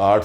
8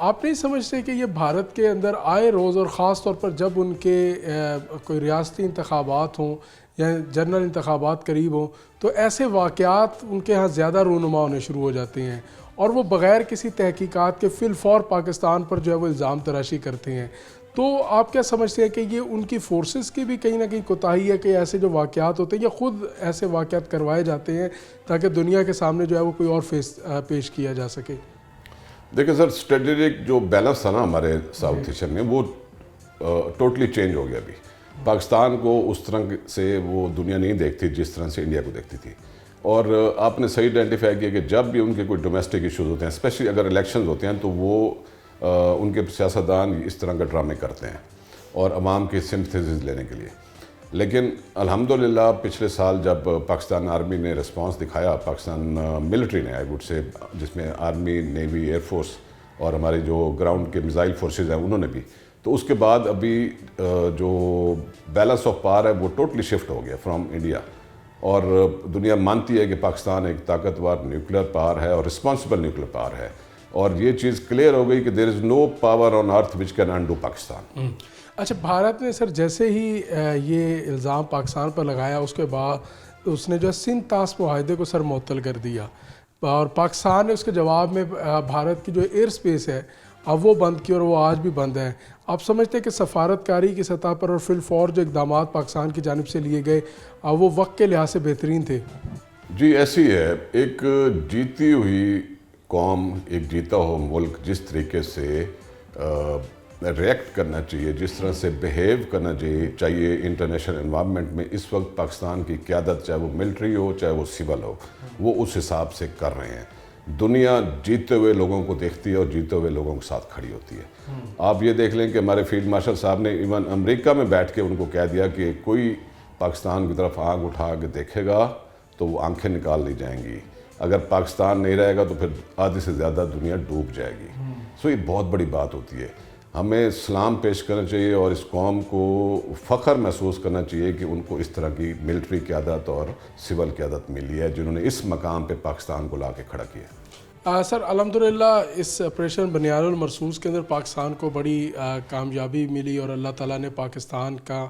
آپ نہیں سمجھتے کہ یہ بھارت کے اندر آئے روز اور خاص طور پر جب ان کے کوئی ریاستی انتخابات ہوں یا جنرل انتخابات قریب ہوں تو ایسے واقعات ان کے ہاں زیادہ رونما ہونے شروع ہو جاتے ہیں اور وہ بغیر کسی تحقیقات کے فی الفور پاکستان پر جو ہے وہ الزام تراشی کرتے ہیں؟ تو آپ کیا سمجھتے ہیں کہ یہ ان کی فورسز کی بھی کہیں نہ کہیں کوتاہی ہے کہ ایسے جو واقعات ہوتے ہیں یا خود ایسے واقعات کروائے جاتے ہیں تاکہ دنیا کے سامنے جو ہے وہ کوئی اور پیش کیا جا سکے؟ دیکھیں سر، اسٹریٹجک جو بیلنس تھا نا ہمارے ساؤتھ ایشین میں وہ ٹوٹلی چینج ہو گیا ابھی. پاکستان کو اس طرح سے وہ دنیا نہیں دیکھتی جس طرح سے انڈیا کو دیکھتی تھی. اور آپ نے صحیح آئیڈینٹیفائی کیا کہ جب بھی ان کے کوئی ڈومیسٹک ایشوز ہوتے ہیں، اسپیشلی اگر الیکشنز ہوتے ہیں، تو وہ ان کے سیاستدان اس طرح کا ڈرامے کرتے ہیں اور عوام کی سمپتھیز لینے کے لیے. لیکن الحمدللہ پچھلے سال جب پاکستان آرمی نے رسپانس دکھایا، پاکستان ملٹری نے، آئی ووڈ سے، جس میں آرمی، نیوی، ایئر فورس اور ہماری جو گراؤنڈ کے میزائل فورسز ہیں انہوں نے بھی، تو اس کے بعد ابھی جو بیلنس آف پاور ہے وہ ٹوٹلی شفٹ ہو گیا فرام انڈیا. اور دنیا مانتی ہے کہ پاکستان ایک طاقتور نیوکلیر پاور ہے اور رسپانسبل نیوکلیر پاور ہے. اور یہ چیز کلیئر ہو گئی کہ there is no power on earth which can undo Pakistan. اچھا، بھارت نے سر جیسے ہی یہ الزام پاکستان پر لگایا اس کے بعد اس نے جو سندھ طاس معاہدے کو سر معطل کر دیا اور پاکستان نے اس کے جواب میں بھارت کی جو ایئر سپیس ہے اب وہ بند کی اور وہ آج بھی بند ہے. آپ سمجھتے ہیں کہ سفارتکاری کی سطح پر اور فی الفور جو اقدامات پاکستان کی جانب سے لیے گئے وہ وقت کے لحاظ سے بہترین تھے؟ جی ایسی ہے. ایک جیتی ہوئی قوم، ایک جیتا ہوا ملک جس طریقے سے ریئیکٹ کرنا چاہیے، جس طرح سے بیہیو کرنا چاہیے انٹرنیشنل انوائرمنٹ میں، اس وقت پاکستان کی قیادت، چاہے وہ ملٹری ہو چاہے وہ سول ہو، وہ اس حساب سے کر رہے ہیں. دنیا جیتے ہوئے لوگوں کو دیکھتی ہے اور جیتے ہوئے لوگوں کے ساتھ کھڑی ہوتی ہے. آپ یہ دیکھ لیں کہ ہمارے فیلڈ مارشل صاحب نے ایون امریکہ میں بیٹھ کے ان کو کہہ دیا کہ کوئی پاکستان کی طرف آنکھ اٹھا کے دیکھے گا تو وہ آنکھیں نکال لی جائیں گی. اگر پاکستان نہیں رہے گا تو پھر آدھی سے زیادہ دنیا ڈوب جائے گی. سو یہ بہت بڑی بات ہوتی ہے. ہمیں سلام پیش کرنا چاہیے اور اس قوم کو فخر محسوس کرنا چاہیے کہ ان کو اس طرح کی ملٹری قیادت اور سول قیادت ملی ہے جنہوں نے اس مقام پہ پاکستان کو لا کے کھڑا کیا. سر الحمدللہ اس آپریشن بنیاد المرصوص کے اندر پاکستان کو بڑی کامیابی ملی اور اللہ تعالیٰ نے پاکستان کا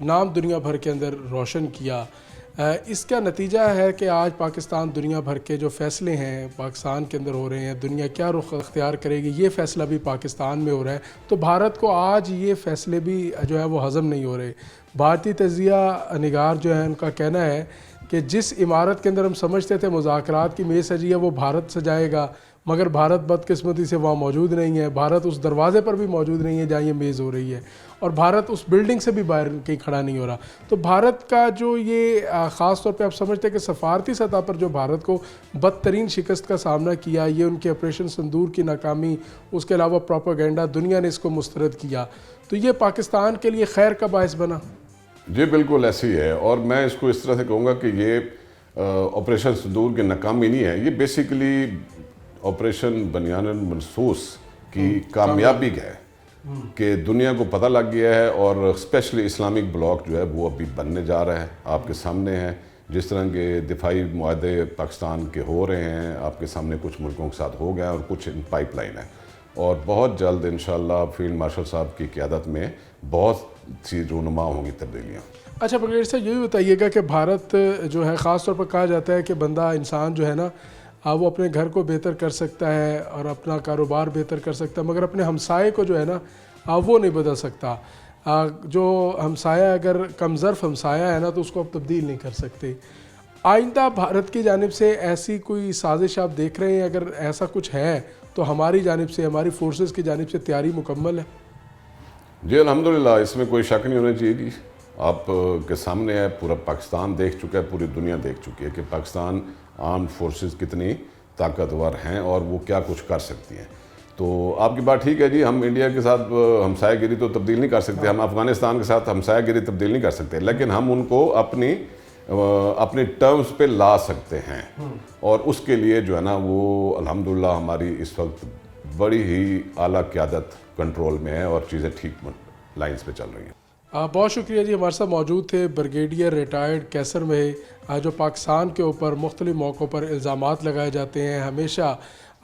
نام دنیا بھر کے اندر روشن کیا. اس کا نتیجہ ہے کہ آج پاکستان دنیا بھر کے جو فیصلے ہیں پاکستان کے اندر ہو رہے ہیں، دنیا کیا رخ اختیار کرے گی یہ فیصلہ بھی پاکستان میں ہو رہا ہے. تو بھارت کو آج یہ فیصلے بھی جو ہے وہ ہضم نہیں ہو رہے. بھارتی تجزیہ نگار جو ہے ان کا کہنا ہے کہ جس عمارت کے اندر ہم سمجھتے تھے مذاکرات کی میز سجی ہے وہ بھارت سجائے گا، مگر بھارت بدقسمتی سے وہاں موجود نہیں ہے. بھارت اس دروازے پر بھی موجود نہیں ہے جہاں یہ میز ہو رہی ہے اور بھارت اس بلڈنگ سے بھی باہر کہیں کھڑا نہیں ہو رہا. تو بھارت کا جو یہ خاص طور پہ آپ سمجھتے ہیں کہ سفارتی سطح پر جو بھارت کو بدترین شکست کا سامنا کیا، یہ ان کے آپریشن سندور کی ناکامی، اس کے علاوہ پروپیگنڈا، دنیا نے اس کو مسترد کیا، تو یہ پاکستان کے لیے خیر کا باعث بنا؟ جی بالکل ایسی ہے. اور میں اس کو اس طرح سے کہوں گا کہ یہ آپریشن سندور کی ناکامی نہیں ہے، یہ بیسیکلی آپریشن بنیاد المرصوص کی کامیابی ہے کہ دنیا کو پتہ لگ گیا ہے. اور اسپیشلی اسلامک بلاک جو ہے وہ ابھی بننے جا رہا ہے، آپ کے سامنے ہے. جس طرح کے دفاعی معاہدے پاکستان کے ہو رہے ہیں آپ کے سامنے، کچھ ملکوں کے ساتھ ہو گئے ہیں اور کچھ ان پائپ لائن ہے. اور بہت جلد انشاءاللہ فیلڈ مارشل صاحب کی قیادت میں بہت سی رونما ہوں گی تبدیلیاں. اچھا بغیر سے یہ بھی بتائیے گا کہ بھارت جو ہے خاص طور پر کہا جاتا ہے کہ بندہ انسان جو ہے نا وہ اپنے گھر کو بہتر کر سکتا ہے اور اپنا کاروبار بہتر کر سکتا ہے، مگر اپنے ہمسائے کو جو ہے نا وہ نہیں بدل سکتا. جو ہمسایہ اگر کم ظرف ہمسایہ ہے نا تو اس کو آپ تبدیل نہیں کر سکتے. آئندہ بھارت کی جانب سے ایسی کوئی سازش آپ دیکھ رہے ہیں؟ اگر ایسا کچھ ہے تو ہماری جانب سے، ہماری فورسز کی جانب سے تیاری مکمل ہے؟ جی الحمدللہ، اس میں کوئی شک نہیں ہونا چاہیے. جی آپ کے سامنے ہے، پورا پاکستان دیکھ چکا ہے، پوری دنیا دیکھ چکی ہے کہ پاکستان آرمڈ فورسز کتنی طاقتور ہیں اور وہ کیا کچھ کر سکتی ہیں. تو آپ کی بات ٹھیک ہے. جی ہم انڈیا کے ساتھ ہمسایہ گیری تو تبدیل نہیں کر سکتے، ہم افغانستان کے ساتھ ہمسایہ گیری تبدیل نہیں کر سکتے، لیکن ہم ان کو اپنی ٹرمز پہ لا سکتے ہیں. اور اس کے لیے جو ہے نا وہ الحمدللہ ہماری اس وقت بڑی ہی اعلیٰ قیادت کنٹرول میں ہے اور چیزیں ٹھیک لائنز پہ چل رہی ہیں. بہت شکریہ جی. ہمارے ساتھ موجود تھے بریگیڈیئر ریٹائرڈ کیسر میں جو پاکستان کے اوپر مختلف موقعوں پر الزامات لگائے جاتے ہیں، ہمیشہ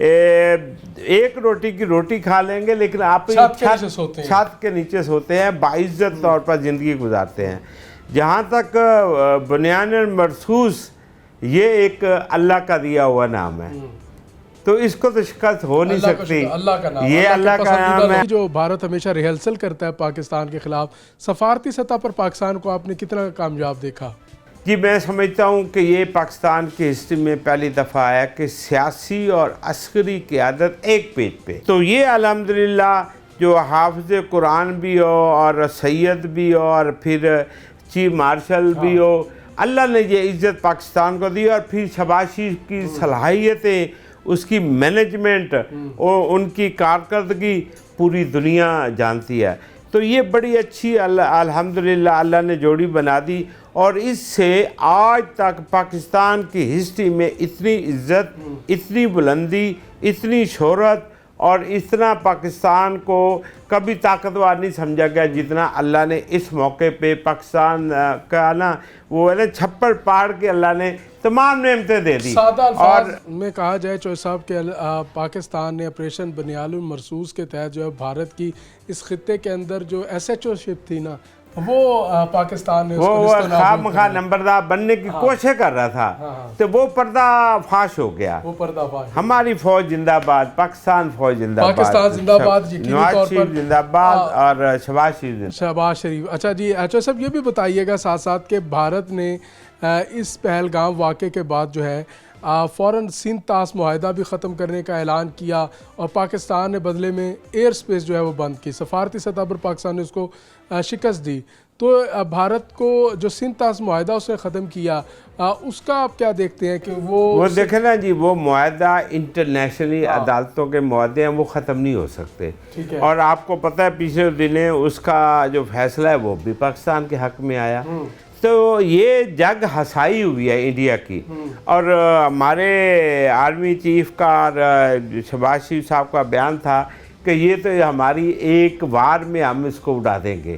ایک روٹی کی روٹی کھا لیں گے لیکن آپ چھت کے نیچے سوتے ہیں، باعزت طور پر زندگی گزارتے ہیں۔ جہاں تک بنیان مرصوص یہ ایک اللہ کا دیا ہوا نام ہے، تو اس کو تو شکست ہو نہیں سکتی، اللہ کا نام، یہ اللہ کا نام ہے۔ جو بھارت ہمیشہ ریہرسل کرتا ہے پاکستان کے خلاف، سفارتی سطح پر پاکستان کو آپ نے کتنا کامیاب دیکھا؟ جی میں سمجھتا ہوں کہ یہ پاکستان کی ہسٹری میں پہلی دفعہ آیا کہ سیاسی اور عسکری قیادت ایک پیج پہ، تو یہ الحمدللہ جو حافظ قرآن بھی ہو اور سید بھی ہو اور پھر چیف مارشل بھی ہو، اللہ نے یہ عزت پاکستان کو دی، اور پھر شباشی کی صلاحیتیں، اس کی مینجمنٹ اور ان کی کارکردگی پوری دنیا جانتی ہے، تو یہ بڑی اچھی الحمدللہ اللہ نے جوڑی بنا دی، اور اس سے آج تک پاکستان کی ہسٹری میں اتنی عزت، اتنی بلندی، اتنی شہرت اور اتنا پاکستان کو کبھی طاقتور نہیں سمجھا گیا جتنا اللہ نے اس موقع پہ پاکستان کا نا وہ ہے نا چھپڑ پاڑ کے اللہ نے تمام نعمتیں دے دی۔ سادہ الفاظ میں کہا جائے چوہے صاحب کہ پاکستان نے آپریشن بنیان المرصوص کے تحت جو ہے بھارت کی اس خطے کے اندر جو ایس ایچ او شپ تھی نا، وہ پاکستان نے وہ خواہ مخواہ نمبردار بننے کی کوشش کر رہا تھا، تو وہ پردہ فاش ہو گیا۔ وہ پردہ فاش، ہماری فوج زندہ باد، پاکستان فوج زندہ باد، پاکستان زندہ باد، نواز شریف زندہ باد اور شہباز شریف۔ اچھا جی ایچ صاحب یہ بھی بتائیے گا ساتھ ساتھ کہ بھارت نے اس پہلگام واقعے کے بعد جو ہے فوراً سندھ طاس معاہدہ بھی ختم کرنے کا اعلان کیا، اور پاکستان نے بدلے میں ایئر سپیس جو ہے وہ بند کی، سفارتی سطح پر پاکستان نے اس کو شکست دی، تو بھارت کو جو سندھ طاس معاہدہ اس نے ختم کیا، اس کا آپ کیا دیکھتے ہیں کہ وہ دیکھیں نا جی، وہ معاہدہ انٹرنیشنلی عدالتوں کے معاہدے ہیں، وہ ختم نہیں ہو سکتے، اور آپ کو پتہ ہے پچھلے دنوں اس کا جو فیصلہ ہے وہ بھی پاکستان کے حق میں آیا، تو یہ جنگ ہسائی ہوئی ہے انڈیا کی، اور ہمارے آرمی چیف کا شہباز شریف صاحب کا بیان تھا کہ یہ تو ہماری ایک وار میں ہم اس کو اڑا دیں گے،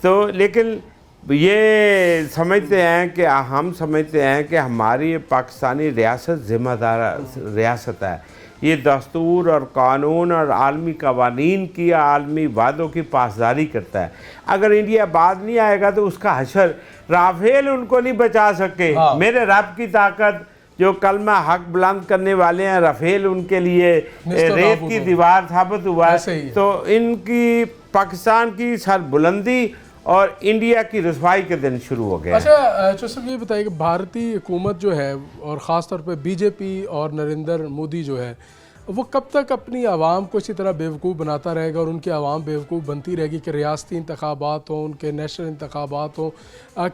تو لیکن یہ سمجھتے ہیں کہ ہم سمجھتے ہیں کہ ہماری پاکستانی ریاست ذمہ دار ریاست ہے، یہ دستور اور قانون اور عالمی قوانین کی، عالمی وعدوں کی پاسداری کرتا ہے۔ اگر انڈیا بعد نہیں آئے گا تو اس کا حشر، رافیل ان کو نہیں بچا سکے، میرے رب کی طاقت جو کلمہ حق بلند کرنے والے ہیں، رافیل ان کے لیے ریت کی دیوار ثابت ہوا ہے، تو ان کی پاکستان کی سر بلندی اور انڈیا کی رسوائی کے دن شروع ہو گیا۔ اچھا صاحب یہ بتائیے کہ بھارتی حکومت جو ہے اور خاص طور پہ بی جے پی اور نریندر مودی جو ہے، وہ کب تک اپنی عوام کو اسی طرح بیوقوف بناتا رہے گا، اور ان کی عوام بیوقوف بنتی رہے گی کہ ریاستی انتخابات ہوں، ان کے نیشنل انتخابات ہوں،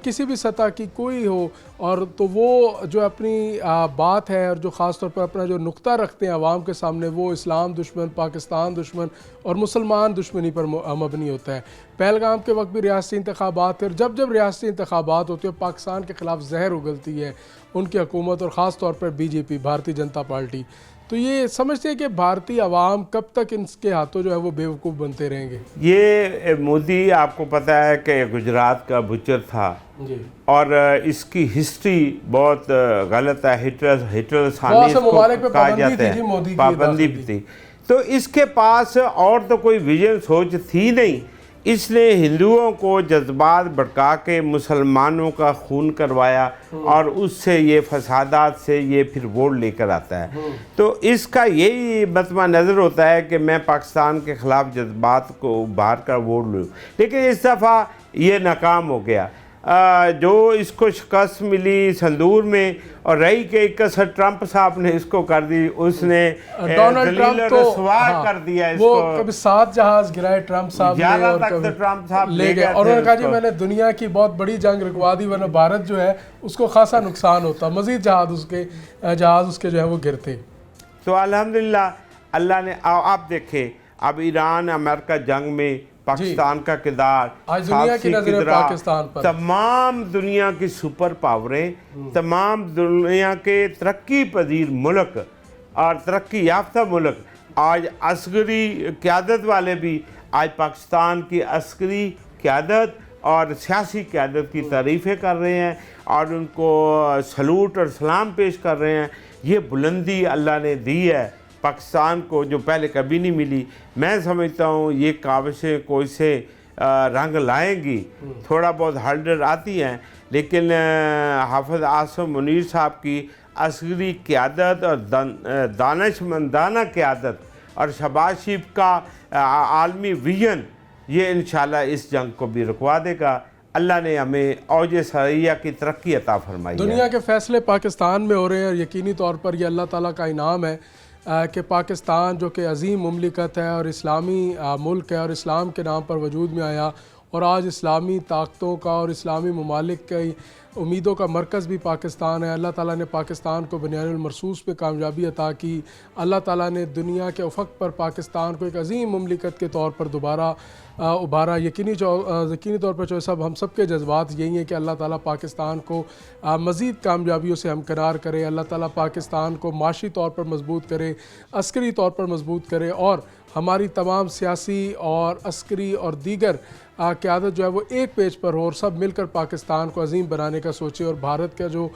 کسی بھی سطح کی کوئی ہو، اور تو وہ جو اپنی بات ہے اور جو خاص طور پر اپنا جو نقطہ رکھتے ہیں عوام کے سامنے، وہ اسلام دشمن، پاکستان دشمن اور مسلمان دشمنی پر مبنی ہوتا ہے۔ پہلگام کے وقت بھی ریاستی انتخابات تھے، اور جب ریاستی انتخابات ہوتے ہیں پاکستان کے خلاف زہر اگلتی ہے ان کی حکومت اور خاص طور پر بی جے پی، بھارتی جنتا پارٹی، تو یہ سمجھتے ہیں کہ بھارتی عوام کب تک ان کے ہاتھوں جو ہے وہ بیوقوف بنتے رہیں گے؟ یہ مودی آپ کو پتہ ہے کہ گجرات کا بچر تھا، اور اس کی ہسٹری بہت غلط ہے، ہٹلر ثانی اس کو کہا جاتا ہے، پابندی بھی تھی، تو اس کے پاس اور تو کوئی ویژن سوچ تھی نہیں، اس نے ہندوؤں کو جذبات بھڑکا کے مسلمانوں کا خون کروایا، اور اس سے یہ فسادات سے یہ پھر ووٹ لے کر آتا ہے، تو اس کا یہی مطمع نظر ہوتا ہے کہ میں پاکستان کے خلاف جذبات کو ابھار کر ووٹ لوں، لیکن اس دفعہ یہ ناکام ہو گیا۔ جو اس کو شکست ملی صندور میں، اور رہی کہ 61 ٹرمپ صاحب نے اس کو کر دی، اس نے ڈونلڈ ٹرمپ رسوا کر دیا اس وہ کو، کبھی 7 جہاز گرائے ٹرمپ صاحب نے، اور کبھی ٹرمپ صاحب لے گئے، اور انہوں نے کہا جی میں نے دنیا کی بہت بڑی جنگ رکوا دی، ورنہ بھارت جو ہے اس کو خاصا نقصان ہوتا، مزید جہاز اس کے جو ہے وہ گرتے۔ تو الحمدللہ اللہ نے، آپ دیکھیں اب ایران امریکہ جنگ میں پاکستان کا کردار، آج دنیا کی نظریں پاکستان پر، تمام دنیا کی سپر پاوریں، تمام دنیا کے ترقی پذیر ملک اور ترقی یافتہ ملک آج عسکری قیادت والے بھی آج پاکستان کی عسکری قیادت اور سیاسی قیادت کی تعریفیں کر رہے ہیں، اور ان کو سلوٹ اور سلام پیش کر رہے ہیں۔ یہ بلندی اللہ نے دی ہے پاکستان کو جو پہلے کبھی نہیں ملی. میں سمجھتا ہوں یہ کاوشیں کوئی سے رنگ لائیں گی, تھوڑا بہت ہلڈر آتی ہیں, لیکن حافظ عاصم منیر صاحب کی عسکری قیادت اور دانشمندانہ قیادت اور شہباز شریف کا عالمی ویژن یہ انشاءاللہ اس جنگ کو بھی رکوا دے گا. اللہ نے ہمیں اوج سریہ کی ترقی عطا فرمائی ہے. دنیا کے فیصلے پاکستان میں ہو رہے ہیں اور یقینی طور پر یہ اللہ تعالیٰ کا انعام ہے کہ پاکستان جو کہ عظیم مملکت ہے اور اسلامی ملک ہے اور اسلام کے نام پر وجود میں آیا, اور آج اسلامی طاقتوں کا اور اسلامی ممالک کی امیدوں کا مرکز بھی پاکستان ہے. اللہ تعالیٰ نے پاکستان کو بنیان المرصوص پہ کامیابی عطا کی. اللہ تعالیٰ نے دنیا کے افق پر پاکستان کو ایک عظیم مملکت کے طور پر دوبارہ ابھارا. یقینی طور پر جو صاحب ہم سب کے جذبات یہی ہیں کہ اللہ تعالیٰ پاکستان کو مزید کامیابیوں سے ہمکنار کرے. اللہ تعالیٰ پاکستان کو معاشی طور پر مضبوط کرے, عسکری طور پر مضبوط کرے, اور ہماری تمام سیاسی اور عسکری اور دیگر قیادت جو ہے وہ ایک پیج پر ہو اور سب مل کر پاکستان کو عظیم بنانے کا سوچے. اور بھارت کا جو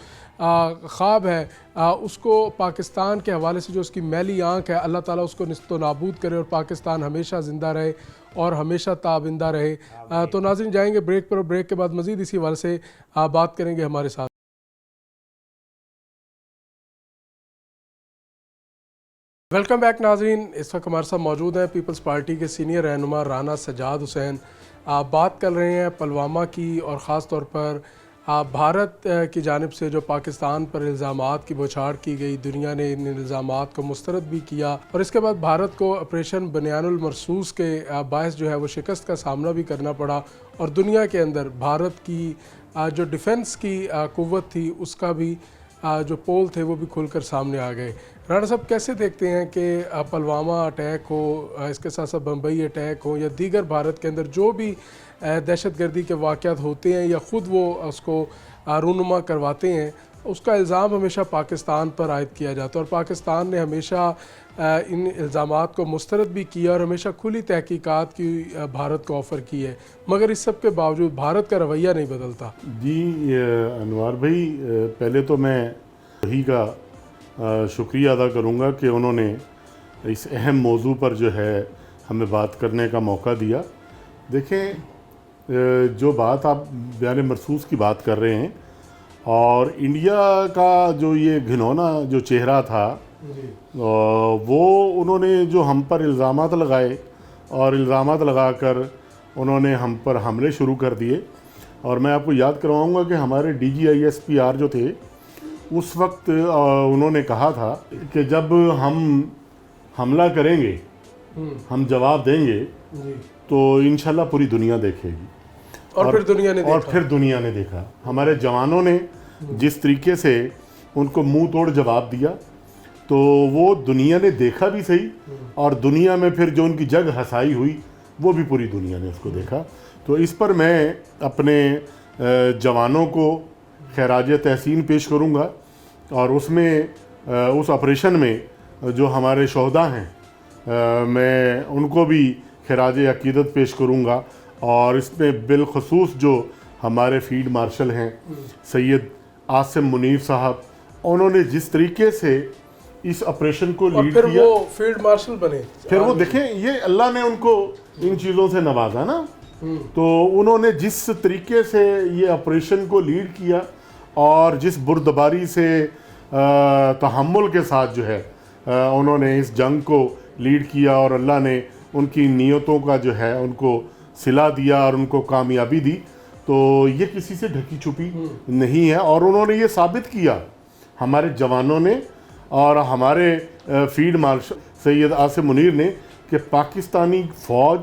خواب ہے اس کو پاکستان کے حوالے سے جو اس کی میلی آنکھ ہے, اللہ تعالیٰ اس کو نیست و نابود کرے اور پاکستان ہمیشہ زندہ رہے اور ہمیشہ تابندہ رہے. تو ناظرین جائیں گے بریک پر, اور بریک کے بعد مزید اسی حوالے سے بات کریں گے ہمارے ساتھ. ویلکم بیک ناظرین, اس وقت ہمارے ساتھ موجود ہیں پیپلز پارٹی کے سینئر رہنما رانا سجاد حسین. بات کر رہے ہیں پلوامہ کی اور خاص طور پر بھارت کی جانب سے جو پاکستان پر الزامات کی بوچھاڑ کی گئی. دنیا نے ان الزامات کو مسترد بھی کیا اور اس کے بعد بھارت کو آپریشن بنیان المرصوص کے باعث جو ہے وہ شکست کا سامنا بھی کرنا پڑا, اور دنیا کے اندر بھارت کی جو ڈیفنس کی قوت تھی اس کا بھی جو پول تھے وہ بھی کھل کر سامنے آ گئے. رانا صاحب کیسے دیکھتے ہیں کہ پلوامہ اٹیک ہو, اس کے ساتھ ساتھ بمبئی اٹیک ہو, یا دیگر بھارت کے اندر جو بھی دہشت گردی کے واقعات ہوتے ہیں یا خود وہ اس کو رونما کرواتے ہیں, اس کا الزام ہمیشہ پاکستان پر عائد کیا جاتا ہے, اور پاکستان نے ہمیشہ ان الزامات کو مسترد بھی کیا اور ہمیشہ کھلی تحقیقات کی بھارت کو آفر کی ہے, مگر اس سب کے باوجود بھارت کا رویہ نہیں بدلتا. جی انوار بھائی, پہلے تو میں وہی کا شکریہ ادا کروں گا کہ انہوں نے اس اہم موضوع پر جو ہے ہمیں بات کرنے کا موقع دیا. دیکھیں, جو بات آپ بیان مرصوص کی بات کر رہے ہیں, اور انڈیا کا جو یہ گھنونا جو چہرہ تھا وہ انہوں نے جو ہم پر الزامات لگائے اور الزامات لگا کر انہوں نے ہم پر حملے شروع کر دیے. اور میں آپ کو یاد کرواؤں گا کہ ہمارے DGISPR جو تھے اس وقت انہوں نے کہا تھا کہ جب ہم حملہ کریں گے, ہم جواب دیں گے, تو انشاءاللہ پوری دنیا دیکھے گی. اور پھر دنیا نے دیکھا ہمارے جوانوں نے جس طریقے سے ان کو منہ توڑ جواب دیا, تو وہ دنیا نے دیکھا بھی صحیح, اور دنیا میں پھر جو ان کی جگ ہسائی ہوئی وہ بھی پوری دنیا نے اس کو دیکھا. تو اس پر میں اپنے جوانوں کو خراج تحسین پیش کروں گا, اور اس میں اس آپریشن میں جو ہمارے شہداء ہیں میں ان کو بھی خراج عقیدت پیش کروں گا. اور اس میں بالخصوص جو ہمارے فیلڈ مارشل ہیں سید عاصم منیر صاحب, انہوں نے جس طریقے سے اس آپریشن کو لیڈ کیا, پھر وہ فیلڈ مارشل بنے, پھر وہ دیکھیں یہ اللہ نے ان کو ان چیزوں سے نوازا نا, تو انہوں نے جس طریقے سے یہ آپریشن کو لیڈ کیا اور جس بردباری سے تحمل کے ساتھ جو ہے انہوں نے اس جنگ کو لیڈ کیا, اور اللہ نے ان کی نیتوں کا جو ہے ان کو صلہ دیا اور ان کو کامیابی دی. تو یہ کسی سے ڈھکی چھپی نہیں ہے, اور انہوں نے یہ ثابت کیا ہمارے جوانوں نے اور ہمارے فیلڈ مارشل سید عاصم منیر نے کہ پاکستانی فوج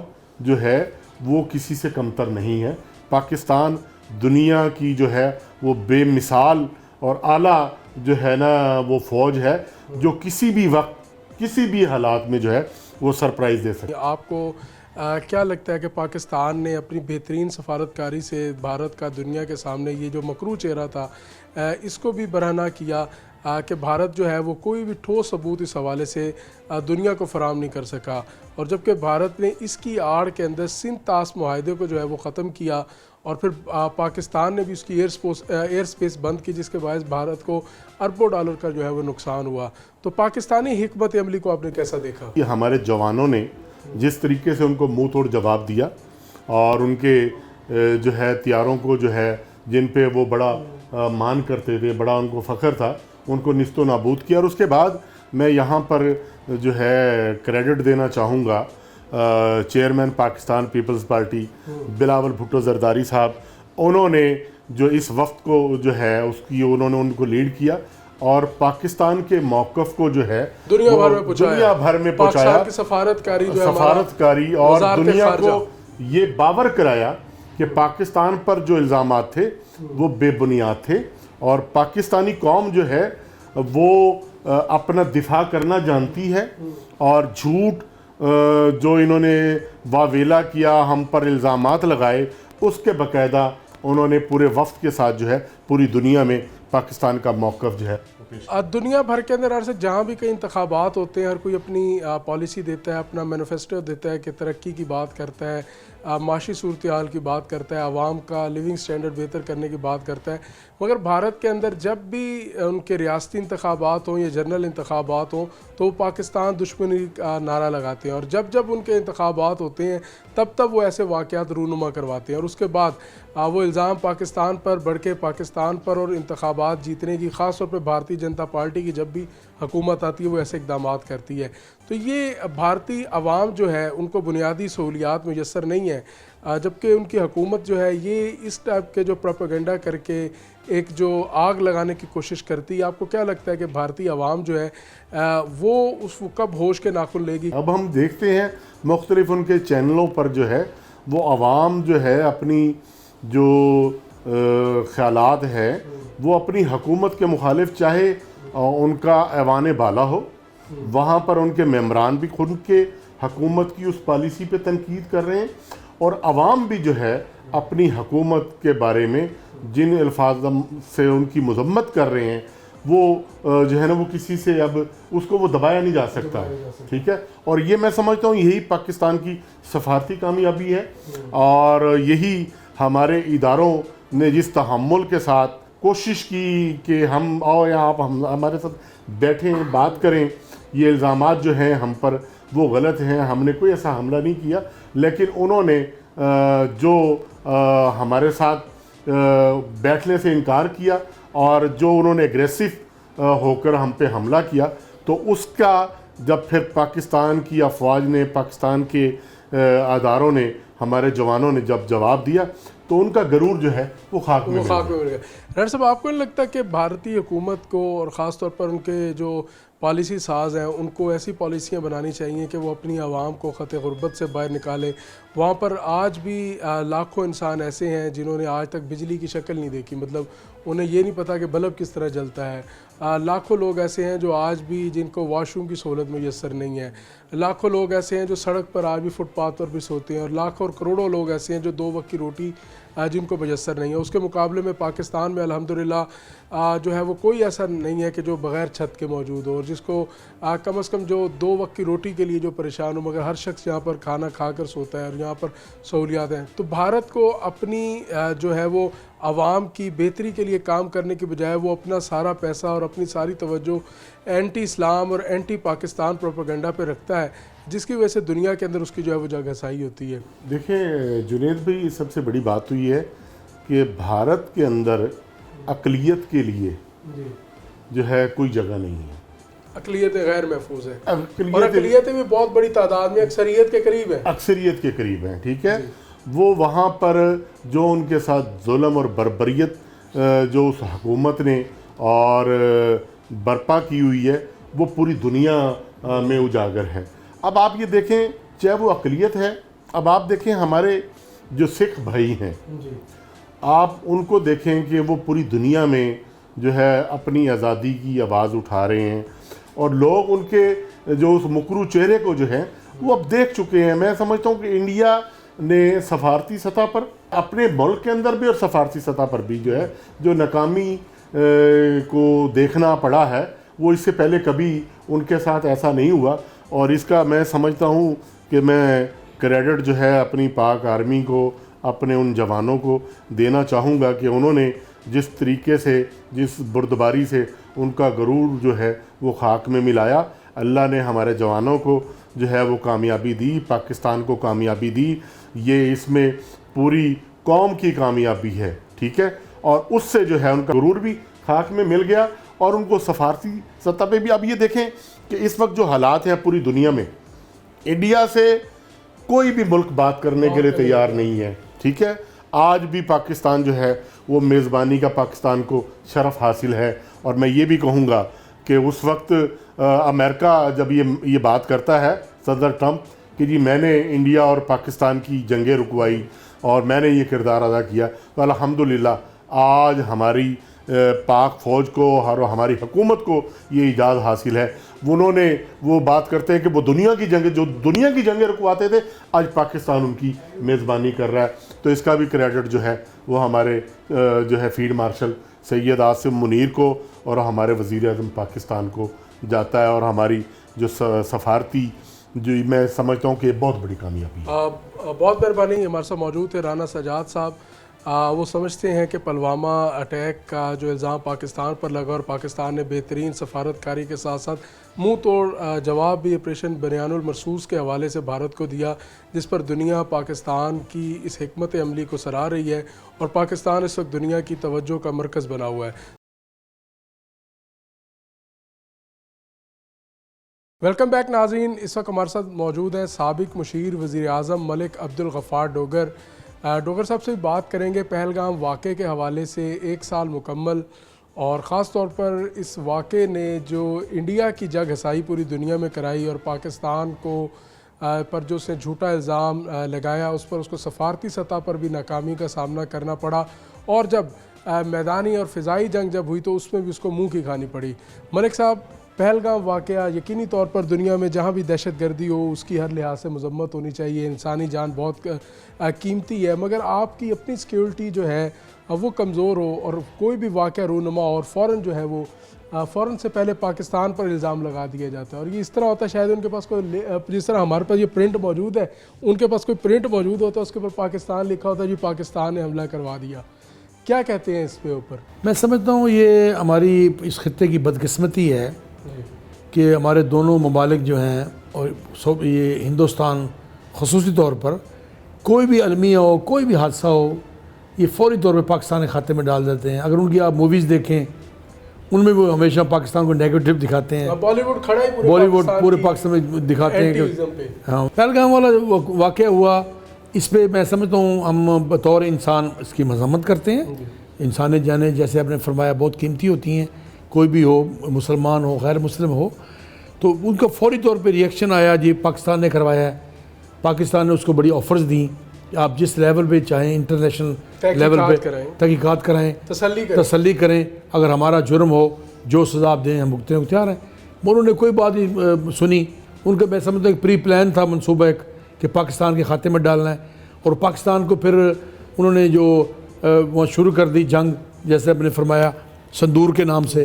جو ہے وہ کسی سے کمتر نہیں ہے. پاکستان دنیا کی جو ہے وہ بے مثال اور اعلیٰ جو ہے نا وہ فوج ہے جو کسی بھی وقت کسی بھی حالات میں جو ہے وہ سرپرائز دے سکتے. آپ کو کیا لگتا ہے کہ پاکستان نے اپنی بہترین سفارتکاری سے بھارت کا دنیا کے سامنے یہ جو مکروہ چہرہ تھا اس کو بھی برہنہ کیا کہ بھارت جو ہے وہ کوئی بھی ٹھوس ثبوت اس حوالے سے دنیا کو فراہم نہیں کر سکا, اور جبکہ بھارت نے اس کی آڑ کے اندر سندھ طاس معاہدے کو جو ہے وہ ختم کیا اور پھر پاکستان نے بھی اس کی ایئر سپیس بند کی، جس کے باعث بھارت کو اربوں ڈالر کا جو ہے وہ نقصان ہوا. تو پاکستانی حکمت عملی کو آپ نے کیسا دیکھا؟ یہ ہمارے جوانوں نے جس طریقے سے ان کو منہ توڑ جواب دیا اور ان کے جو ہے طیاروں کو جو ہے جن پہ وہ بڑا مان کرتے تھے، بڑا ان کو فخر تھا، ان کو نیست و نابود کیا. اور اس کے بعد میں یہاں پر جو ہے کریڈٹ دینا چاہوں گا چیئرمین پاکستان پیپلز پارٹی بلاول بھٹو زرداری صاحب. انہوں نے جو اس وقت کو جو ہے انہوں نے ان کو لیڈ کیا اور پاکستان کے موقف کو جو ہے دنیا بھر میں پہنچایا. پاکستان کی سفارتکاری اور دنیا کو یہ باور کرایا کہ پاکستان پر جو الزامات تھے وہ بے بنیاد تھے اور پاکستانی قوم جو ہے وہ اپنا دفاع کرنا جانتی ہے. اور جھوٹ جو انہوں نے واویلا کیا، ہم پر الزامات لگائے، اس کے باقاعدہ انہوں نے پورے وفد کے ساتھ جو ہے پوری دنیا میں پاکستان کا موقف جو ہے. دنیا بھر کے اندر سے جہاں بھی کئی انتخابات ہوتے ہیں، ہر کوئی اپنی پالیسی دیتا ہے، اپنا مینیفیسٹو دیتا ہے کہ ترقی کی بات کرتا ہے، معاشی صورتحال کی بات کرتا ہے، عوام کا لیونگ سٹینڈرڈ بہتر کرنے کی بات کرتا ہے. مگر بھارت کے اندر جب بھی ان کے ریاستی انتخابات ہوں یا جنرل انتخابات ہوں تو وہ پاکستان دشمنی کا نعرہ لگاتے ہیں، اور جب جب ان کے انتخابات ہوتے ہیں تب وہ ایسے واقعات رونما کرواتے ہیں، اور اس کے بعد وہ الزام پاکستان پر بڑھ کے پاکستان پر اور انتخابات جیتنے کی، خاص طور پہ بھارتی جنتا پارٹی کی جب بھی حکومت آتی ہے وہ ایسے اقدامات کرتی ہے. تو یہ بھارتی عوام جو ہے ان کو بنیادی سہولیات میسر نہیں ہیں، جبکہ ان کی حکومت جو ہے یہ اس ٹائپ کے جو پروپیگنڈا کر کے ایک جو آگ لگانے کی کوشش کرتی ہے. آپ کو کیا لگتا ہے کہ بھارتی عوام جو ہے وہ اس کب ہوش کے ناخن لے گی؟ اب ہم دیکھتے ہیں مختلف ان کے چینلوں پر جو ہے وہ عوام جو ہے اپنی جو خیالات ہے وہ اپنی حکومت کے مخالف، چاہے ان کا ایوان بالا ہو، وہاں پر ان کے ممبران بھی خود کے حکومت کی اس پالیسی پہ تنقید کر رہے ہیں، اور عوام بھی جو ہے اپنی حکومت کے بارے میں جن الفاظ سے ان کی مذمت کر رہے ہیں وہ جو ہے نا وہ کسی سے اب اس کو وہ دبایا نہیں جا سکتا. ٹھیک ہے، اور یہ میں سمجھتا ہوں یہی پاکستان کی سفارتی کامیابی ہے، اور یہی ہمارے اداروں نے جس تحمل کے ساتھ کوشش کی کہ ہم آؤ یہاں آپ ہمارے ساتھ بیٹھیں، بات کریں، یہ الزامات جو ہیں ہم پر وہ غلط ہیں، ہم نے کوئی ایسا حملہ نہیں کیا، لیکن انہوں نے جو ہمارے ساتھ بیٹھنے سے انکار کیا اور جو انہوں نے اگریسو ہو کر ہم پہ حملہ کیا، تو اس کا جب پھر پاکستان کی افواج نے، پاکستان کے اداروں نے، ہمارے جوانوں نے جب جواب دیا تو ان کا غرور جو ہے وہ خاک میں مل گیا. ڈاکٹر صاحب، آپ کو نہیں لگتا کہ بھارتی حکومت کو اور خاص طور پر ان کے جو پالیسی ساز ہیں ان کو ایسی پالیسیاں بنانی چاہیے کہ وہ اپنی عوام کو خط غربت سے باہر نکالے؟ وہاں پر آج بھی لاکھوں انسان ایسے ہیں جنہوں نے آج تک بجلی کی شکل نہیں دیکھی، مطلب انہیں یہ نہیں پتا کہ بلب کس طرح جلتا ہے. لاکھوں لوگ ایسے ہیں جو آج بھی جن کو واش روم کی سہولت میسر نہیں ہے. لاکھوں لوگ ایسے ہیں جو سڑک پر آج بھی فٹ پاتھ پر بھی سوتے ہیں، اور لاکھوں اور کروڑوں لوگ ایسے ہیں جو 2 وقت کی روٹی جن کو میسر نہیں ہے. اس کے مقابلے میں پاکستان میں الحمدللہ جو ہے وہ کوئی ایسا نہیں ہے کہ جو بغیر چھت کے موجود ہو، اور جس کو کم از کم جو 2 وقت کی روٹی کے لیے جو پریشان ہو، مگر ہر شخص یہاں پر کھانا کھا کر سوتا ہے اور یہاں پر سہولیات ہیں. تو بھارت کو اپنی جو ہے وہ عوام کی بہتری کے لیے کام کرنے کی بجائے وہ اپنا سارا پیسہ اور اپنی ساری توجہ اینٹی اسلام اور اینٹی پاکستان پروپیگنڈا پہ رکھتا ہے، جس کی وجہ سے دنیا کے اندر اس کی جو ہے وہ جگہ سائی ہوتی ہے. دیکھیں جنید بھائی، سب سے بڑی بات تو یہ ہے کہ بھارت کے اندر اقلیت کے لیے جو ہے کوئی جگہ نہیں ہے. اقلیتیں غیر محفوظ ہیں، اور اقلیتیں بھی بہت بڑی تعداد میں اکثریت کے قریب ہیں. اکثریت کے قریب ہیں، ٹھیک ہے. وہ وہاں پر جو ان کے ساتھ ظلم اور بربریت جو اس حکومت نے اور برپا کی ہوئی ہے وہ پوری دنیا میں اجاگر ہے. اب آپ یہ دیکھیں، چاہے وہ اقلیت ہے، اب آپ دیکھیں ہمارے جو سکھ بھائی ہیں، آپ ان کو دیکھیں کہ وہ پوری دنیا میں جو ہے اپنی آزادی کی آواز اٹھا رہے ہیں، اور لوگ ان کے جو اس مکرو چہرے کو جو ہے وہ اب دیکھ چکے ہیں. میں سمجھتا ہوں کہ انڈیا نے سفارتی سطح پر، اپنے ملک کے اندر بھی اور سفارتی سطح پر بھی جو ہے جو ناکامی کو دیکھنا پڑا ہے، وہ اس سے پہلے کبھی ان کے ساتھ ایسا نہیں ہوا. اور اس کا میں سمجھتا ہوں کہ میں کریڈٹ جو ہے اپنی پاک آرمی کو، اپنے ان جوانوں کو دینا چاہوں گا کہ انہوں نے جس طریقے سے جس بردباری سے ان کا غرور جو ہے وہ خاک میں ملایا، اللہ نے ہمارے جوانوں کو جو ہے وہ کامیابی دی، پاکستان کو کامیابی دی، یہ اس میں پوری قوم کی کامیابی ہے، ٹھیک ہے، اور اس سے جو ہے ان کا غرور بھی خاک میں مل گیا، اور ان کو سفارتی سطح پہ بھی اب یہ دیکھیں کہ اس وقت جو حالات ہیں پوری دنیا میں، انڈیا سے کوئی بھی ملک بات کرنے کے لیے تیار نہیں ہے، ٹھیک ہے، آج بھی پاکستان جو ہے وہ میزبانی کا پاکستان کو شرف حاصل ہے، اور میں یہ بھی کہوں گا کہ اس وقت امریکہ جب یہ بات کرتا ہے صدر ٹرمپ کہ جی میں نے انڈیا اور پاکستان کی جنگیں رکوائی اور میں نے یہ کردار ادا کیا، تو الحمدللہ آج ہماری پاک فوج کو اور ہماری حکومت کو یہ اعزاز حاصل ہے، انہوں نے وہ بات کرتے ہیں کہ وہ دنیا کی جنگیں رکواتے تھے، آج پاکستان ان کی میزبانی کر رہا ہے، تو اس کا بھی کریڈٹ جو ہے وہ ہمارے جو ہے فیلڈ مارشل سید عاصم منیر کو اور ہمارے وزیر اعظم پاکستان کو جاتا ہے، اور ہماری جو سفارتی جو میں سمجھتا ہوں کہ بہت بڑی کامیابی ہے۔ بہت مہربانی، ہمارے ساتھ موجود تھے رانا سجاد صاحب، وہ سمجھتے ہیں کہ پلوامہ اٹیک کا جو الزام پاکستان پر لگا اور پاکستان نے بہترین سفارتکاری کے ساتھ ساتھ منہ توڑ جواب بھی آپریشن بنیان المرصوص کے حوالے سے بھارت کو دیا، جس پر دنیا پاکستان کی اس حکمت عملی کو سراہ رہی ہے، اور پاکستان اس وقت دنیا کی توجہ کا مرکز بنا ہوا ہے۔ ویلکم بیک ناظرین، اس وقت ہمارے ساتھ موجود ہیں سابق مشیر وزیر اعظم ملک عبدالغفار ڈوگر۔ ڈوگر صاحب سے بات کریں گے پہلگام واقعے کے حوالے سے، 1 سال مکمل، اور خاص طور پر اس واقعے نے جو انڈیا کی جگ ہسائی پوری دنیا میں کرائی اور پاکستان کو پر جو اس نے جھوٹا الزام لگایا، اس پر اس کو سفارتی سطح پر بھی ناکامی کا سامنا کرنا پڑا، اور جب میدانی اور فضائی جنگ جب ہوئی تو اس میں بھی اس کو منہ کی کھانی پڑی۔ ملک صاحب، پہلگام واقعہ یقینی طور پر دنیا میں جہاں بھی دہشت گردی ہو اس کی ہر لحاظ سے مذمت ہونی چاہیے، انسانی جان بہت قیمتی ہے، مگر آپ کی اپنی سیکیورٹی جو ہے وہ کمزور ہو اور کوئی بھی واقعہ رونما اور فوراً جو ہے وہ فوراً سے پہلے پاکستان پر الزام لگا دیا جاتا ہے، اور یہ اس طرح ہوتا ہے شاید ان کے پاس کوئی، جس طرح ہمارے پاس یہ پرنٹ موجود ہے، ان کے پاس کوئی پرنٹ موجود ہوتا ہے اس کے اوپر پاکستان لکھا ہوتا ہے، جی پاکستان نے حملہ کروا دیا۔ کیا کہتے ہیں اس پہ اوپر؟ میں سمجھتا ہوں یہ ہماری اس خطے کی بدقسمتی ہے کہ ہمارے دونوں ممالک جو ہیں، اور یہ ہندوستان خصوصی طور پر، کوئی بھی المیہ ہو، کوئی بھی حادثہ ہو، یہ فوری طور پہ پاکستان کے کھاتے میں ڈال دیتے ہیں۔ اگر ان کی آپ موویز دیکھیں ان میں وہ ہمیشہ پاکستان کو نیگیٹو دکھاتے ہیں، بالی ووڈ کھڑا ہی بالی ووڈ پورے پاکستان میں دکھاتے ہیں کہ ہاں پہلگام والا واقعہ ہوا، اس پہ میں سمجھتا ہوں ہم بطور انسان اس کی مذمت کرتے ہیں۔ انسانی جانیں جیسے آپ نے فرمایا بہت قیمتی ہوتی ہیں، کوئی بھی ہو، مسلمان ہو غیر مسلم ہو، تو ان کا فوری طور پہ ریئیکشن آیا جی پاکستان نے کروایا ہے، پاکستان نے اس کو بڑی آفرز دیں، آپ جس لیول پہ چاہیں انٹرنیشنل لیول پہ تحقیقات کرائیں، تسلی کریں، اگر ہمارا جرم ہو جو سزا آپ دیں ہم بھگتنے کو تیار ہیں۔ انہوں نے کوئی بات نہیں سنی، ان کا میں سمجھتا ہوں ایک پری پلان تھا منصوبہ ایک کہ پاکستان کے کھاتے میں ڈالنا ہے، اور پاکستان کو پھر انہوں نے جو وہاں شروع کر دی جنگ، جیسے آپ نے فرمایا صندور کے نام سے،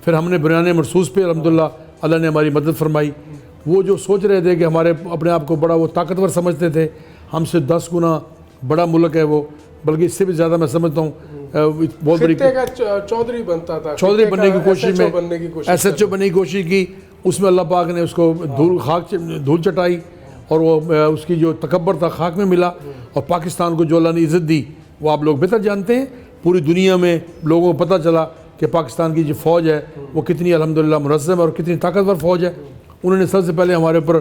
پھر ہم نے بنیان مرصوص پہ الحمدللہ اللہ نے ہماری مدد فرمائی۔ وہ جو سوچ رہے تھے کہ ہمارے اپنے آپ کو بڑا وہ طاقتور سمجھتے تھے، ہم سے 10 گنا بڑا ملک ہے وہ، بلکہ اس سے بھی زیادہ میں سمجھتا ہوں بہت بڑی چودھری بنتا تھا، چودھری بننے کی کوشش میں ایس ایچ او بننے کی کوشش کی، اس میں اللہ پاک نے اس کو دھول چٹائی، اور وہ اس کی جو تکبر تھا خاک میں ملا، اور پاکستان کو جو اللہ نے عزت دی وہ آپ لوگ بہتر جانتے ہیں۔ پوری دنیا میں لوگوں کو پتہ چلا کہ پاکستان کی جو فوج ہے وہ کتنی الحمدللہ منظم اور کتنی طاقتور فوج ہے۔ انہوں نے سب سے پہلے ہمارے اوپر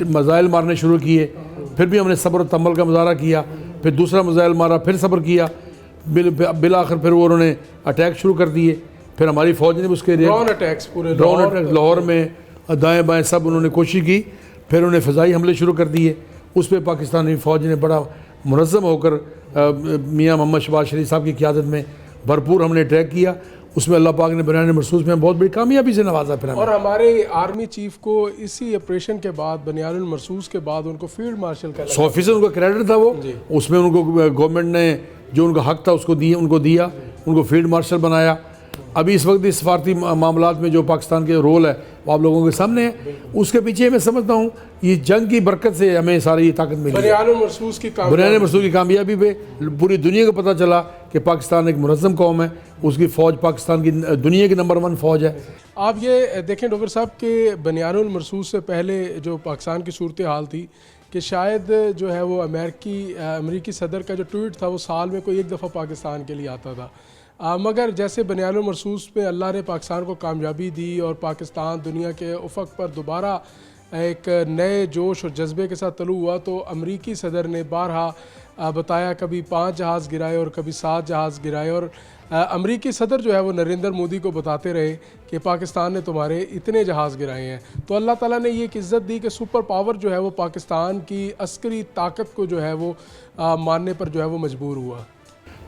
میزائل مارنے شروع کیے، پھر بھی ہم نے صبر و تحمل کا مظاہرہ کیا، پھر دوسرا میزائل مارا، پھر صبر کیا، بالآخر پھر وہ انہوں نے اٹیک شروع کر دیے۔ پھر ہماری فوج نے اس کے ڈرون اٹیکس لاہور میں دائیں بائیں سب انہوں نے کوشش کی، پھر انہوں نے فضائی حملے شروع کر دیے، اس پہ پاکستانی فوج نے بڑا منظم ہو کر میاں محمد شہباز شریف صاحب کی قیادت میں بھرپور ہم نے اٹیک کیا، اس میں اللہ پاک نے بنیان مرصوص میں بہت بڑی کامیابی سے نوازا۔ پھر اور ہمارے آرمی چیف کو اسی آپریشن کے بعد بنیان المرصوص کے بعد ان کو فیلڈ مارشل کا 100% ان کا کریڈٹ تھا وہ، اس میں ان کو گورنمنٹ نے جو ان کا حق تھا اس کو دیا، ان کو فیلڈ مارشل بنایا۔ ابھی اس وقت اس سفارتی معاملات میں جو پاکستان کے رول ہے وہ آپ لوگوں کے سامنے ہے. اس کے پیچھے میں سمجھتا ہوں یہ جنگ کی برکت سے ہمیں ساری یہ طاقت ملی. بنیان المرصوص کی کامیابی پہ پوری دنیا کو پتہ چلا کہ پاکستان ایک منظم قوم ہے. اس کی فوج پاکستان کی دنیا کی نمبر 1 فوج ہے. آپ یہ دیکھیں ڈاکٹر صاحب کہ بنیان المرصوص سے پہلے جو پاکستان کی صورتحال تھی کہ شاید جو ہے وہ امریکی صدر کا جو ٹویٹ تھا وہ سال میں کوئی 1 دفعہ پاکستان کے لیے آتا تھا. مگر جیسے بنیان المرصوص پہ اللہ نے پاکستان کو کامیابی دی اور پاکستان دنیا کے افق پر دوبارہ ایک نئے جوش اور جذبے کے ساتھ طلوع ہوا تو امریکی صدر نے بارہا بتایا کبھی 5 جہاز گرائے اور کبھی 7 جہاز گرائے. اور امریکی صدر جو ہے وہ نریندر مودی کو بتاتے رہے کہ پاکستان نے تمہارے اتنے جہاز گرائے ہیں. تو اللہ تعالیٰ نے یہ ایک عزت دی کہ سپر پاور جو ہے وہ پاکستان کی عسکری طاقت کو جو ہے وہ ماننے پر جو ہے وہ مجبور ہوا.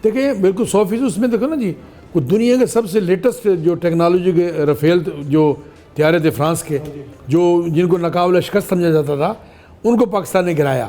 دیکھیں بالکل 100% اس میں دیکھو نا جی وہ دنیا کے سب سے لیٹسٹ جو ٹیکنالوجی کے رفیل جو طیارے تھے فرانس کے جو جن کو ناقابل شکست سمجھا جاتا تھا ان کو پاکستان نے گرایا.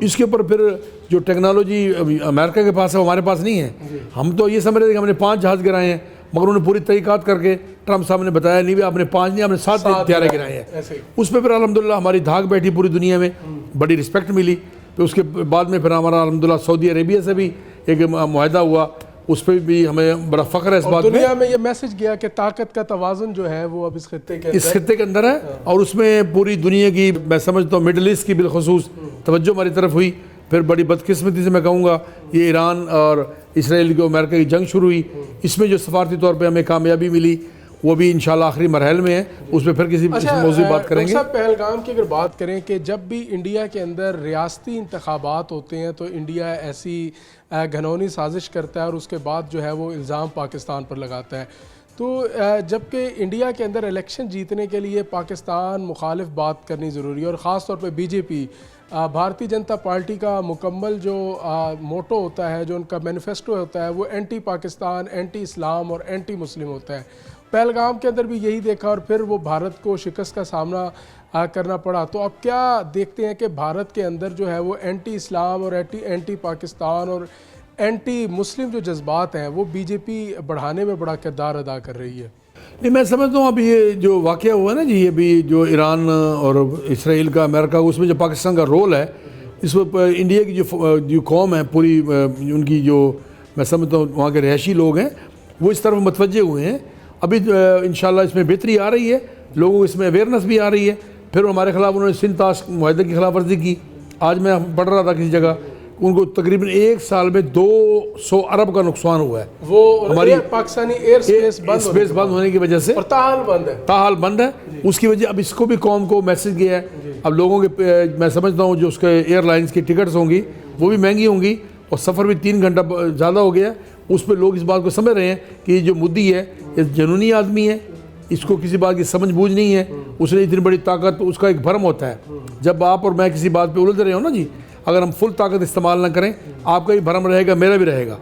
اس کے اوپر پھر جو ٹیکنالوجی امریکہ کے پاس ہے وہ ہمارے پاس نہیں ہے. ہم تو یہ سمجھ رہے تھے کہ ہم نے 5 جہاز گرائے ہیں مگر انہوں نے پوری تحقیقات کر کے ٹرمپ صاحب نے بتایا نہیں بھی آپ نے 5 نہیں آپ نے 7 طیارے گرائے ہیں. اس پہ پھر الحمدللہ ہماری دھاک بیٹھی پوری دنیا میں, بڑی رسپیکٹ ملی. پھر اس کے بعد میں پھر ہمارا الحمدللہ سعودی عربیہ سے بھی ایک معاہدہ ہوا, اس پہ بھی ہمیں بڑا فخر ہے اس بات پہ. دنیا میں یہ میسج گیا کہ طاقت کا توازن جو ہے وہ اب اس خطے کے اندر ہے اور اس میں پوری دنیا کی میں سمجھتا ہوں مڈل ایسٹ کی بالخصوص توجہ ہماری طرف ہوئی. پھر بڑی بدقسمتی سے میں کہوں گا یہ ایران اور اسرائیل کو امریکہ کی جنگ شروع ہوئی, اس میں جو سفارتی طور پہ ہمیں کامیابی ملی وہ بھی انشاءاللہ آخری مرحل میں ہے, اس پہ پھر کسی موضوع بات کریں گے. پہلگام کی اگر بات کریں کہ جب بھی انڈیا کے اندر ریاستی انتخابات ہوتے ہیں تو انڈیا ایسی گھنونی سازش کرتا ہے اور اس کے بعد جو ہے وہ الزام پاکستان پر لگاتا ہے. تو جبکہ انڈیا کے اندر الیکشن جیتنے کے لیے پاکستان مخالف بات کرنی ضروری ہے اور خاص طور پہ بی جے پی بھارتی جنتا پارٹی کا مکمل جو موٹو ہوتا ہے, جو ان کا مینیفیسٹو ہوتا ہے وہ اینٹی پاکستان, اینٹی اسلام اور اینٹی مسلم ہوتا ہے. پہلگام کے اندر بھی یہی دیکھا اور پھر وہ بھارت کو شکست کا سامنا کرنا پڑا. تو اب کیا دیکھتے ہیں کہ بھارت کے اندر جو ہے وہ اینٹی اسلام اور اینٹی پاکستان اور اینٹی مسلم جو جذبات ہیں وہ بی جے پی بڑھانے میں بڑا کردار ادا کر رہی ہے؟ نہیں میں سمجھتا ہوں اب یہ جو واقعہ ہوا ہے نا جی, یہ بھی جو ایران اور اسرائیل کا امریکہ اس میں جو پاکستان کا رول ہے, اس میں انڈیا کی جو قوم ہے پوری ان کی جو میں سمجھتا ہوں وہاں کے رہائشی لوگ ہیں وہ اس طرف متوجہ ہوئے ہیں. ابھی انشاءاللہ اس میں بہتری آ رہی ہے, لوگوں کو اس میں اویئرنس بھی آ رہی ہے. پھر ہمارے خلاف انہوں نے سندھ تاش معاہدے کی خلاف ورزی کی. آج میں پڑھ رہا تھا کسی جگہ ان کو تقریباً 1 سال میں 200 ارب کا نقصان ہوا ہے. وہ ہماری پاکستانی ایئر اسپیس بند ہونے کی وجہ سے اور تاحال بند ہے. اس کی وجہ اب اس کو بھی قوم کو میسج گیا ہے. اب لوگوں کے میں سمجھتا ہوں جو اس کے ایئر لائنس کی ٹکٹس ہوں گی وہ بھی مہنگی ہوں گی اور سفر بھی 3 گھنٹہ زیادہ ہو گیا. اس پہ لوگ اس بات کو سمجھ رہے ہیں کہ یہ جو مودی ہے یہ جنونی آدمی ہے, اس کو کسی بات کی سمجھ بوجھ نہیں ہے. اس نے اتنی بڑی طاقت, اس کا ایک بھرم ہوتا ہے. جب آپ اور میں کسی بات پہ الجھ رہے ہو نا جی, اگر ہم فل طاقت استعمال نہ کریں آپ کا بھی بھرم رہے گا, میرا بھی رہے گا.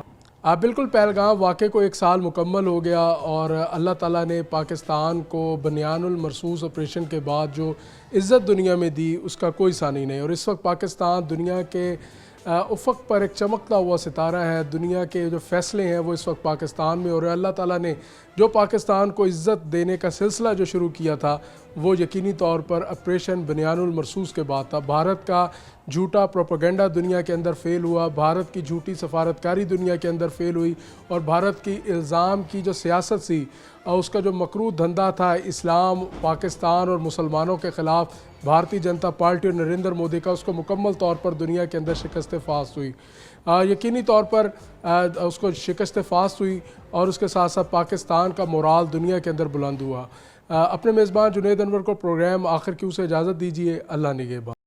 بالکل پہلگام واقعے کو 1 سال مکمل ہو گیا اور اللہ تعالیٰ نے پاکستان کو بنیان المرصوص آپریشن کے بعد جو عزت دنیا میں دی اس کا کوئی ثانی نہیں. اور اس وقت پاکستان دنیا کے افق پر ایک چمکتا ہوا ستارہ ہے. دنیا کے جو فیصلے ہیں وہ اس وقت پاکستان میں, اور اللہ تعالیٰ نے جو پاکستان کو عزت دینے کا سلسلہ جو شروع کیا تھا وہ یقینی طور پر آپریشن بنیان المرصوص کے بعد تھا. بھارت کا جھوٹا پروپیگنڈا دنیا کے اندر فیل ہوا, بھارت کی جھوٹی سفارتکاری دنیا کے اندر فیل ہوئی, اور بھارت کی الزام کی جو سیاست سی اور اس کا جو مکروہ دھندا تھا اسلام, پاکستان اور مسلمانوں کے خلاف بھارتی جنتا پارٹی اور نریندر مودی کا, اس کو مکمل طور پر دنیا کے اندر شکست فاست ہوئی. یقینی طور پر اس کو شکست فاست ہوئی اور اس کے ساتھ ساتھ پاکستان کا مورال دنیا کے اندر بلند ہوا. اپنے میزبان جنید انور کو پروگرام آخر کیوں سے اجازت دیجیے. اللہ نگہبان.